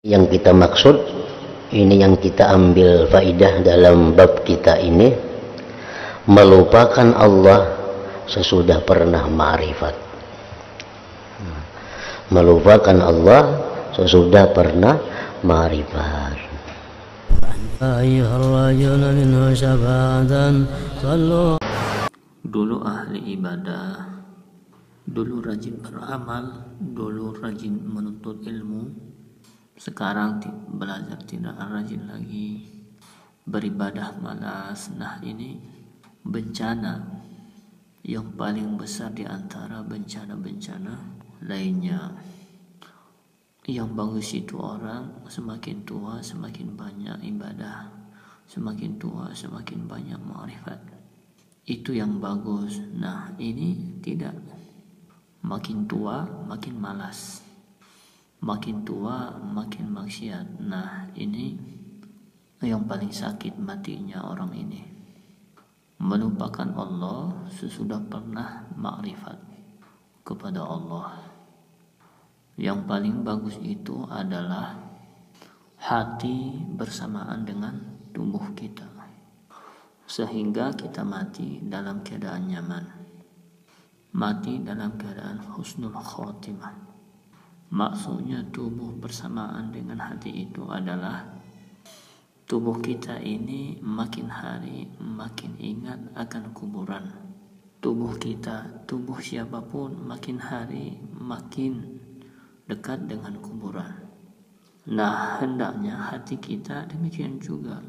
Yang kita maksud, ini yang kita ambil faidah dalam bab kita ini, melupakan Allah sesudah pernah ma'rifat. Melupakan Allah sesudah pernah ma'rifat. Dulu ahli ibadah, dulu rajin beramal, dulu rajin menuntut ilmu. Sekarang belajar tidak rajin lagi, beribadah malas. Nah, ini bencana yang paling besar di antara bencana-bencana lainnya. Yang bagus itu orang semakin tua semakin banyak ibadah, semakin tua semakin banyak ma'rifat. Itu yang bagus. Nah, ini tidak. Makin tua makin malas, makin tua makin maksiat. Nah, ini yang paling sakit matinya orang ini, melupakan Allah sesudah pernah ma'rifat kepada Allah. Yang paling bagus itu adalah hati bersamaan dengan tubuh kita, sehingga kita mati dalam keadaan nyaman, mati dalam keadaan husnul khotimah. Maksudnya tubuh bersamaan dengan hati itu adalah tubuh kita ini makin hari makin ingat akan kuburan. Tubuh kita, tubuh siapapun makin hari makin dekat dengan kuburan. Nah, hendaknya hati kita demikian juga.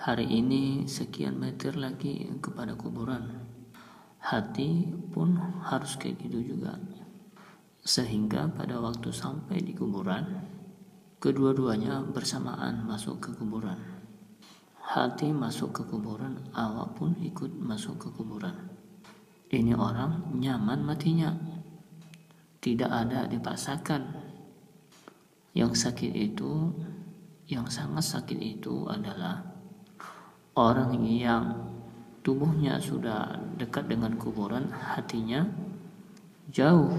Hari ini sekian meter lagi kepada kuburan. Hati pun harus kayak gitu juga. Sehingga pada waktu sampai di kuburan, kedua-duanya bersamaan masuk ke kuburan. Hati masuk ke kuburan, awak pun ikut masuk ke kuburan. Ini orang nyaman matinya, tidak ada dipaksakan. Yang sakit itu, yang sangat sakit itu adalah orang yang tubuhnya sudah dekat dengan kuburan, hatinya jauh.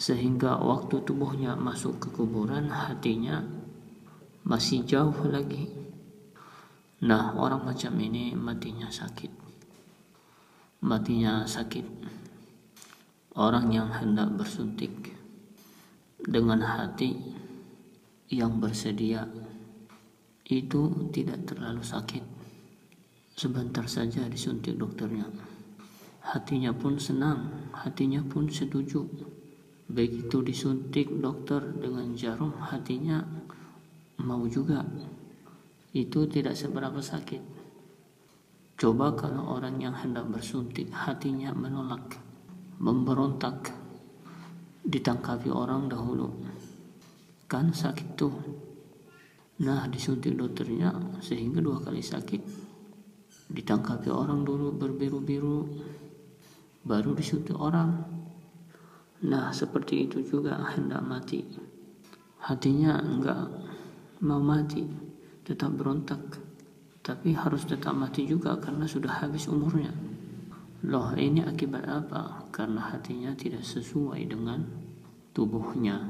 Sehingga waktu tubuhnya masuk ke kuburan, hatinya masih jauh lagi. Nah, orang macam ini matinya sakit. Matinya sakit. Orang yang hendak bersuntik dengan hati yang bersedia itu tidak terlalu sakit. Sebentar saja disuntik dokternya, hatinya pun senang, hatinya pun setuju. Begitu disuntik dokter dengan jarum, hatinya mau juga. Itu tidak seberapa sakit. Coba kalau orang yang hendak bersuntik hatinya menolak, memberontak, ditangkapi orang dahulu, kan sakit tuh. Nah, disuntik dokternya sehingga 2 kali sakit. Ditangkapi orang dulu berbiru-biru, baru disuntik orang. Nah, seperti itu juga hendak mati. Hatinya enggak mau mati, tetap berontak. Tapi harus tetap mati juga karena sudah habis umurnya. Loh, ini akibat apa? Karena hatinya tidak sesuai dengan tubuhnya.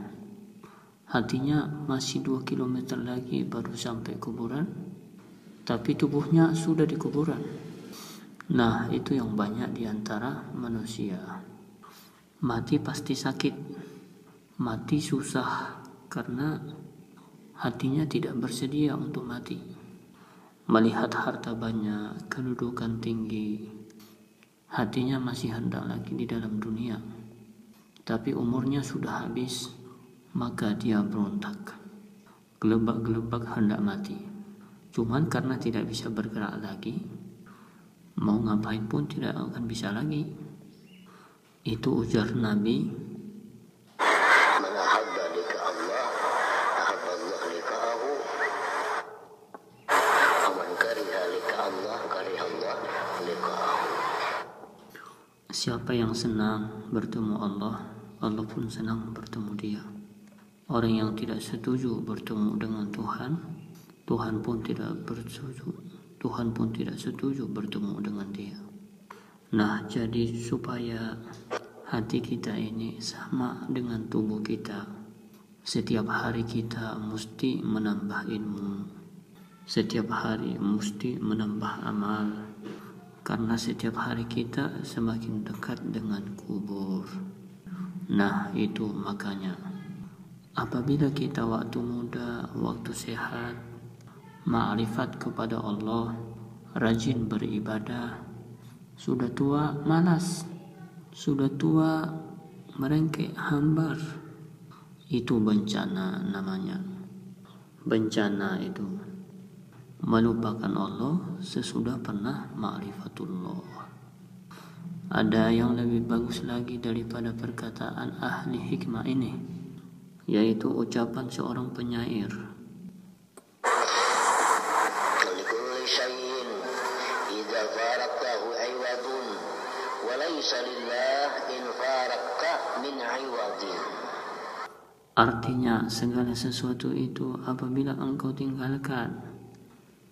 Hatinya masih 2 kilometer lagi baru sampai kuburan, tapi tubuhnya sudah di kuburan. Nah, itu yang banyak di antara manusia. Mati pasti sakit, mati susah karena hatinya tidak bersedia untuk mati. Melihat harta banyak, kedudukan tinggi, hatinya masih hendak lagi di dalam dunia, tapi umurnya sudah habis, maka dia berontak, gelebak-gelebak hendak mati. Cuman karena tidak bisa bergerak lagi, mau ngapain pun tidak akan bisa lagi. Itu ujar Nabi, Man ahabba lika Allah, ahabba Allah lika'ahu. Man kariha lika Allah, kariha Allah lika'ahu. siapa yang senang bertemu Allah, Allah pun senang bertemu dia. Orang yang tidak setuju bertemu dengan Tuhan, Tuhan pun tidak setuju bertemu dengan dia. Nah, jadi supaya hati kita ini sama dengan tubuh kita, Setiap hari kita mesti menambah ilmu. Setiap hari mesti menambah amal. Karena setiap hari kita semakin dekat dengan kubur. Nah, itu makanya apabila kita waktu muda, waktu sehat, ma'rifat kepada Allah, rajin beribadah, sudah tua malas, sudah tua merengek hambar, itu bencana namanya. Bencana itu melupakan Allah sesudah pernah ma'rifatullah. Ada yang lebih bagus lagi daripada perkataan ahli hikmah ini, yaitu ucapan seorang penyair. لكل شيء إذا فارقته عوض وليس لله إن فارقت من عوض. Artinya, segala sesuatu itu apabila engkau tinggalkan,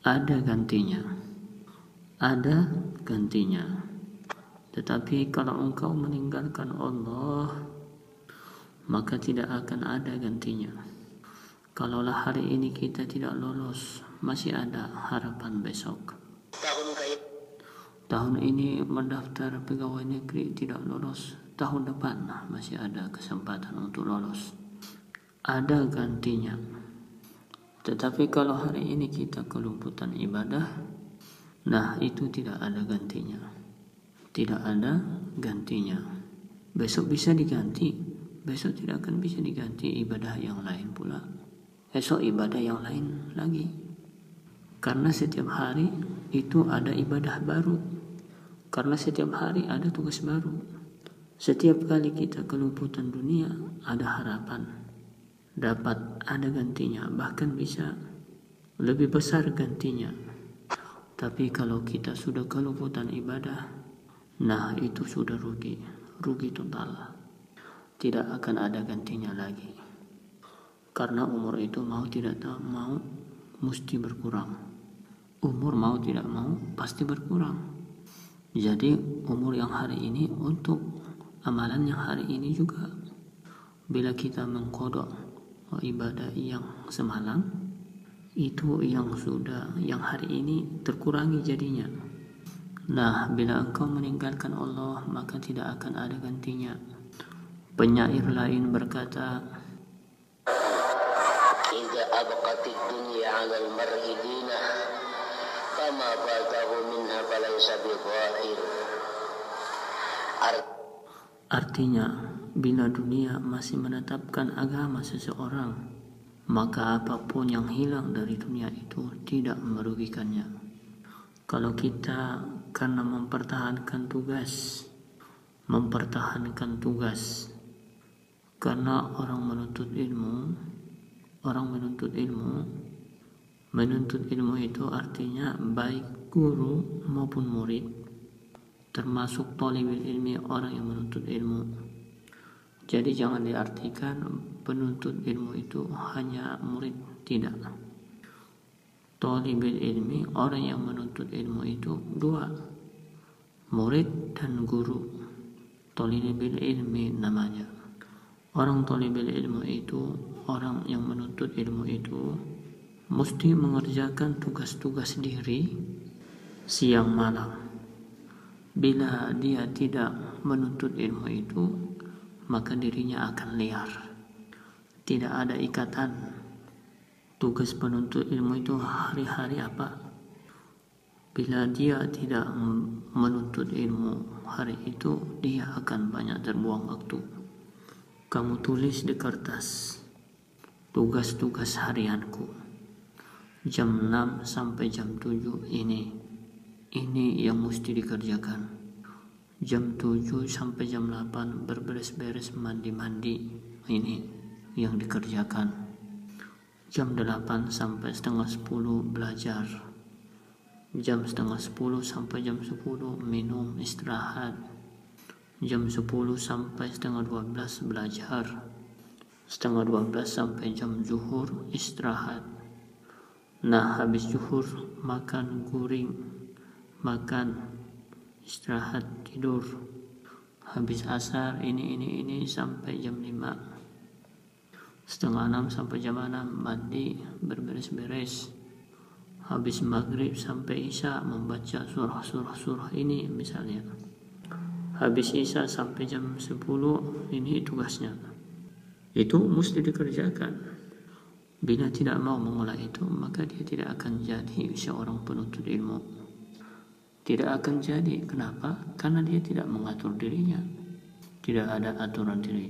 ada gantinya. Ada gantinya. Tetapi kalau engkau meninggalkan Allah, maka tidak akan ada gantinya. Kalaulah hari ini kita tidak lolos, masih ada harapan besok. Tahun ini mendaftar pegawai negeri tidak lolos, tahun depan masih ada kesempatan untuk lolos. Ada gantinya. Tetapi kalau hari ini kita kelumputan ibadah, nah itu tidak ada gantinya. Tidak ada gantinya. Besok bisa diganti, besok tidak akan bisa diganti ibadah yang lain pula. Esok ibadah yang lain lagi. Karena setiap hari itu ada ibadah baru. Karena setiap hari ada tugas baru. Setiap kali kita kelumputan dunia, ada harapan dapat ada gantinya, bahkan bisa lebih besar gantinya. Tapi kalau kita sudah kelumputan ibadah, nah itu sudah rugi total. Tidak akan ada gantinya lagi. Karena umur itu mau tidak mau mesti berkurang. Umur mau tidak mau pasti berkurang. Jadi umur yang hari ini untuk amalan yang hari ini juga. Bila kita mengkodok ibadah yang semalam, itu yang hari ini terkurangi jadinya. Nah, bila engkau meninggalkan Allah, maka tidak akan ada gantinya. Penyair lain berkata, إذا أبقت الدنيا على المرء دينه فما فاته منها فليس بظاهر. artinya, bila dunia masih menetapkan agama seseorang, maka apapun yang hilang dari dunia itu tidak merugikannya. Kalau kita karena mempertahankan tugas, karena orang menuntut ilmu itu artinya baik guru maupun murid, termasuk thalibul ilmi, orang yang menuntut ilmu. Jadi jangan diartikan penuntut ilmu itu hanya murid, tidak. Thalibul ilmi, orang yang menuntut ilmu itu dua, murid dan guru. Thalibul ilmi namanya. Orang thalibul ilmu itu, orang yang menuntut ilmu itu mesti mengerjakan tugas-tugas diri siang malam. Bila dia tidak menuntut ilmu itu, maka dirinya akan liar. Tidak ada ikatan. Tugas penuntut ilmu itu hari-hari apa? Bila dia tidak menuntut ilmu hari itu, dia akan banyak terbuang waktu. Kamu tulis di kertas tugas-tugas harianku, jam 6 sampai jam 7 ini yang mesti dikerjakan. Jam 7 sampai jam 8 berberes-beres, mandi-mandi, ini yang dikerjakan. Jam 8 sampai setengah 10 belajar. Jam setengah 10 sampai jam 10 minum, istirahat. Jam 10 sampai setengah 12 belajar. Setengah 12 sampai jam zuhur istirahat. Nah, habis zuhur makan guring, istirahat, tidur. Habis asar ini sampai jam 5. setengah 6 sampai jam 6 mandi, berberes-beres. Habis maghrib sampai isya membaca surah ini misalnya. Habis isya sampai jam 10 ini tugasnya. Itu mesti dikerjakan. Bila tidak mau memulai itu, maka dia tidak akan jadi seorang penuntut ilmu. Tidak akan jadi. Kenapa? Karena dia tidak mengatur dirinya. Tidak ada aturan diri.